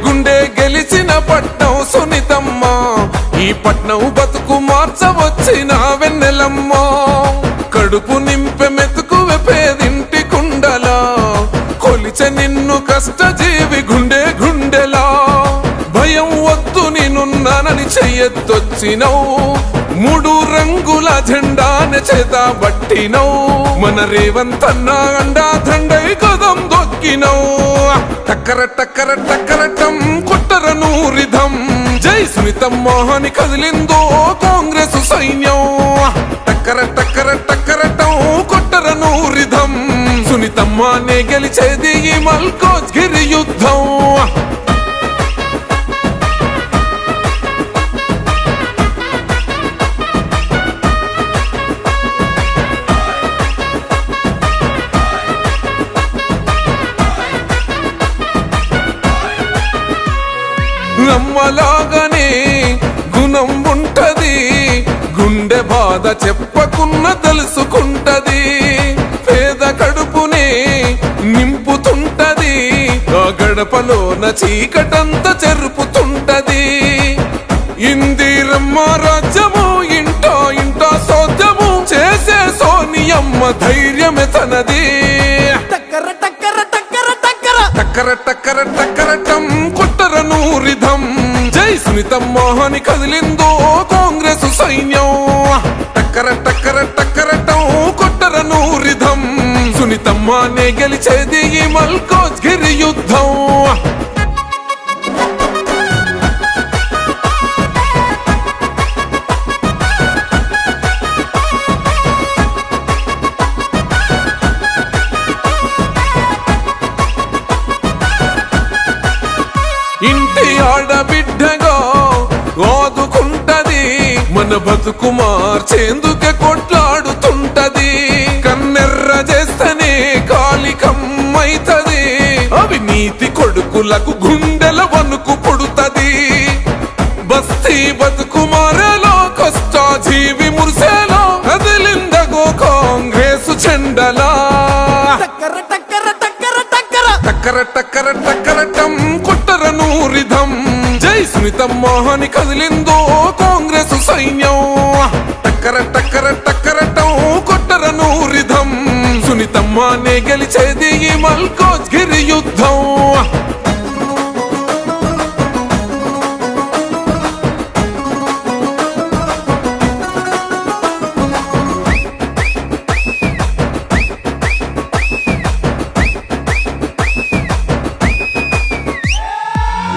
గుండె గెలిచిన పట్నం సునీతమ్మ, ఈ పట్నం బతుకు మార్చవచ్చిన వెన్నెలమ్మ. కడుపు నింపె మెతుకు పేదింటి కుండలా, కొలిచె నిన్ను కష్టజీవి గుండె గుండెలా. భయం వద్దు నేనున్నానని చెయ్యొచ్చినవు, మూడు రంగుల జెండాని చేత బట్టినవు. మన రేవంతన్న అండా దండై కదం దొక్కినవు. టక్కర టక్కర టక్కరటం కొట్టరను రిధం, జై సునీతమ్మ అని కదిలిందో కాంగ్రెస్ సైన్యం. టక్కర టక్కర టక్కరటం కొట్టరను రిధం, సునీతమ్మనే గెలిచేది ఈ మల్కాజ్గిరి యుద్ధం. నమ్మలాగానే గుణం ఉంటది, గుండె బాధ చెప్పకున్న తెలుసుకుంటది. పేద కడుపునే నింపుతుంటది, ఆ గడపలోన చీకటంత చెరుపుతుంటది. ఇందిరమ్మ రాజ్యము ఇంటా ఇంటా సోద్యము చేసే సోనియమ్మ ధైర్యమే తనది. టక్కర టక్కర టక్కర టక్కర టక్కర టక్కర టక్కరటం కొట్టరను రిధం, జై సునీతమ్మ అని కదిలిందో కాంగ్రెస్ సైన్యం. టక్కర టక్కర టక్కరటం కొట్టరను రిధం, సునీతమ్మనే గెలిచేది ఈ మల్కాజ్గిరి యుద్ధం. ఇంటి ఆడబిడ్డగా ఆదుకుంటది, మన బతుకు మార్చేందుకే కొట్లాడుతుంటది. కన్నెర్ర చేస్తేనే కాలికమ్మైతది, అవినీతి కొడుకులకు గుండెల వణుకు పుడుతది. బస్తీ బతుకు మారేలో కష్టాజీవి మురిసేలో కదిలిందగో కాంగ్రెసు చెండలా. టక్కర టక్కర టక్కర టక్కర టక్కర టక్కర టక్కరటం కొట్టరను రిధం, జై సునీతమ్మ అని కదిలిందో కాంగ్రెస్ సైన్యం. టక్కర టక్కర టక్కరటం కొట్టరను రిధం, సునీతమ్మనే గెలిచేది ఈ మల్కాజ్గిరి యుద్ధం.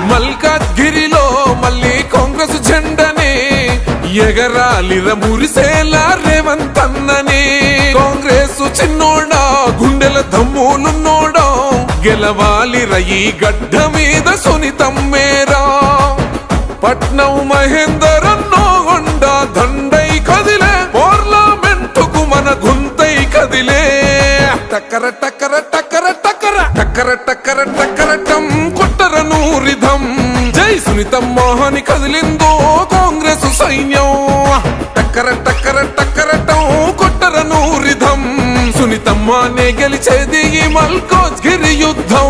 మల్కాజ్గిరిలో మళ్ళీ కాంగ్రెస్ జెండనే ఎగరాలిర మురిసేలా రేవంతన్ననే. కాంగ్రెస్ చిన్నోడా గుండెల దమ్ములున్నోడా, గెలవాలిర ఈ గడ్డ మీద సునీతమ్మేరా. పట్నం మహేందరన్నో హోండా దండై కదిలే, పార్లమెంటుకు మన గుంతై కదిలే. టక్కర టక్కర టక్కర టక్కర టక్కర టక్కర టక్కరటం కొట్టరను రిధం, జై సునీతమ్మ అని కదిలిందో కాంగ్రెస్ సైన్యం. టక్కర టక్కర టక్కరటం కొట్టరను రిధం, సునీతమ్మనే గెలిచేది ఈ మల్కాజ్గిరి యుద్ధం.